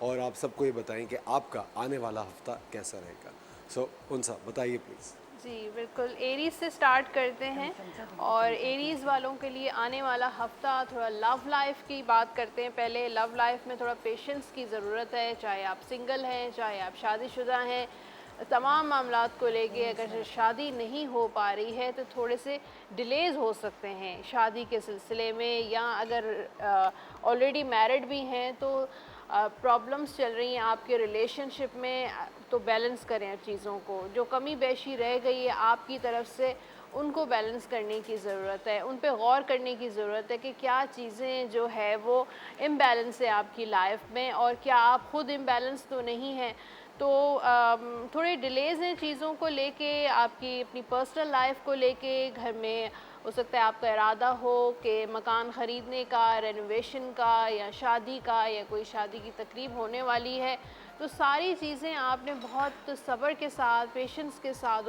और आप सबको ये बताएं कि आपका आने वाला हफ्ता कैसा रहेगा। सो उनसा बताइए प्लीज़। जी बिल्कुल, एरीज़ से स्टार्ट करते हैं। और एरीज़ वालों के लिए आने वाला हफ्ता थोड़ा लव लाइफ की बात करते हैं। पहले लव लाइफ में थोड़ा पेशेंस की ज़रूरत है, चाहे आप सिंगल हैं, चाहे आप शादीशुदा हैं। तमाम मामलात को लेके अगर शादी नहीं हो पा रही है तो थोड़े से डिलेज़ हो सकते हैं शादी के सिलसिले में, या अगर ऑलरेडी मैरिड भी हैं तो प्रॉब्लम्स चल रही हैं आपके रिलेशनशिप में, तो बैलेंस करें चीज़ों को। जो कमी बेशी रह गई है आपकी तरफ से, उनको बैलेंस करने की ज़रूरत है, उन पे गौर करने की ज़रूरत है कि क्या चीज़ें जो है वो इम्बैलेंस है आपकी लाइफ में, और क्या आप खुद इम्बैलेंस तो नहीं हैं। तो थोड़े डिलेज़ हैं चीज़ों को लेके, आपकी अपनी पर्सनल लाइफ को लेके। घर में हो सकता है आपका इरादा हो कि मकान ख़रीदने का, रेनोवेशन का, या शादी का, या कोई शादी की तकरीब होने वाली है। तो सारी चीज़ें आपने बहुत सब्र के साथ, पेशेंस के साथ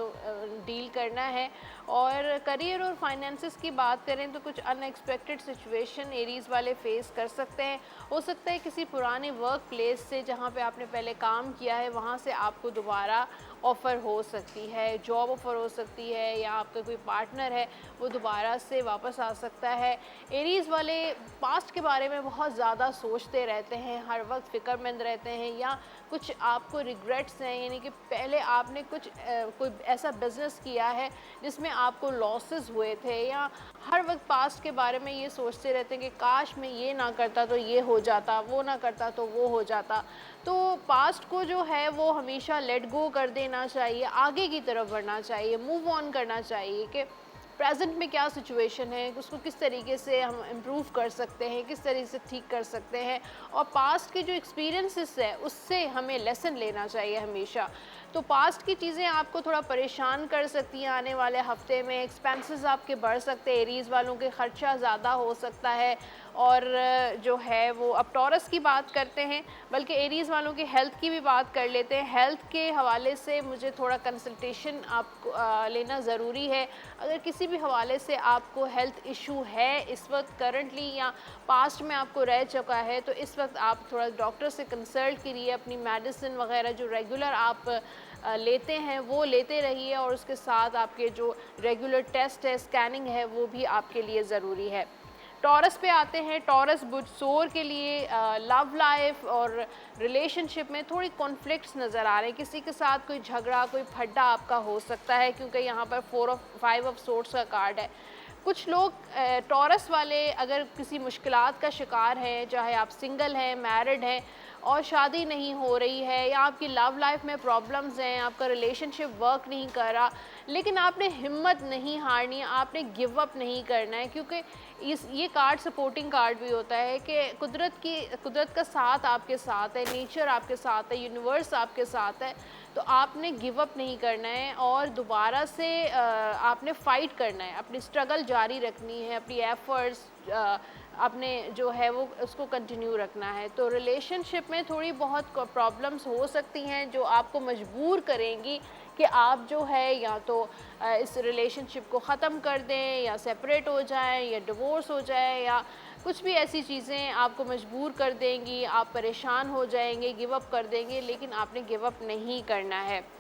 डील करना है। और करियर और फाइनेंसिस की बात करें तो कुछ अनएक्सपेक्टेड सिचुएशन एरीज़ वाले फेस कर सकते हैं। हो सकता है किसी पुराने वर्क प्लेस से जहाँ पे आपने पहले काम किया है वहाँ से आपको दोबारा ऑफ़र हो सकती है, जॉब ऑफ़र हो सकती है, या आपका कोई पार्टनर है वो दोबारा से वापस आ सकता है। एरीज़ वाले पास्ट के बारे में बहुत ज़्यादा सोचते रहते हैं, हर वक्त फ़िक्रमंद रहते हैं, या कुछ आपको रिग्रेट्स हैं, यानी कि पहले आपने कुछ कोई ऐसा बिज़नेस किया है जिसमें आपको लॉसेस हुए थे, या हर वक्त पास्ट के बारे में ये सोचते रहते हैं कि काश मैं ये ना करता तो ये हो जाता, वो ना करता तो वो हो जाता। तो पास्ट को जो है वो हमेशा लेट गो कर देना चाहिए, आगे की तरफ बढ़ना चाहिए, मूव ऑन करना चाहिए कि प्रेजेंट में क्या सिचुएशन है, उसको किस तरीके से हम इम्प्रूव कर सकते हैं, किस तरीके से ठीक कर सकते हैं। और पास्ट के जो एक्सपीरियंसेस है उससे हमें लेसन लेना चाहिए हमेशा। तो पास्ट की चीज़ें आपको थोड़ा परेशान कर सकती हैं आने वाले हफ्ते में, एक्सपेंसेस आपके बढ़ सकते हैं, एरीज़ वालों के ख़र्चा ज़्यादा हो सकता है। और जो है वो अब टॉरस की बात करते हैं, बल्कि एरीज़ वालों की हेल्थ की भी बात कर लेते हैं। हेल्थ के हवाले से मुझे थोड़ा कंसल्टेशन आपको लेना ज़रूरी है। अगर किसी भी हवाले से आपको हेल्थ इशू है इस वक्त करंटली, या पास्ट में आपको रह चुका है, तो इस वक्त आप थोड़ा डॉक्टर से कंसल्ट करिए। अपनी मेडिसिन वगैरह जो रेगुलर आप लेते हैं वो लेते रहिए, और उसके साथ आपके जो रेगुलर टेस्ट है, स्कैनिंग है, वो भी आपके लिए ज़रूरी है। टॉरस पे आते हैं। टॉरस बुधसोर के लिए लव लाइफ और रिलेशनशिप में थोड़ी कॉन्फ्लिक्ट्स नज़र आ रहे हैं। किसी के साथ कोई झगड़ा, कोई फड्डा आपका हो सकता है, क्योंकि यहाँ पर 5 ऑफ सोर्ट्स का कार्ड है। कुछ लोग टॉरस वाले अगर किसी मुश्किलात का शिकार हैं, चाहे आप सिंगल हैं, मैरिड हैं और शादी नहीं हो रही है, या आपकी लव लाइफ में प्रॉब्लम्स हैं, आपका रिलेशनशिप वर्क नहीं कर रहा, लेकिन आपने हिम्मत नहीं हारनी है, आपने गिव अप नहीं करना है। क्योंकि ये कार्ड सपोर्टिंग कार्ड भी होता है कि कुदरत का साथ आपके साथ है, नेचर आपके साथ है, यूनिवर्स आपके साथ है। तो आपने गिव अप नहीं करना है, और दोबारा से आपने फ़ाइट करना है, अपनी स्ट्रगल जारी रखनी है, अपनी एफ़र्ट्स आपने जो है वो उसको कंटिन्यू रखना है। तो रिलेशनशिप में थोड़ी बहुत प्रॉब्लम्स हो सकती हैं जो आपको मजबूर करेंगी कि आप जो है या तो इस रिलेशनशिप को ख़त्म कर दें, या सेपरेट हो जाएं, या डिवोर्स हो जाए, या कुछ भी ऐसी चीज़ें आपको मजबूर कर देंगी। आप परेशान हो जाएंगे, गिव अप कर देंगे, लेकिन आपने गिव अप नहीं करना है।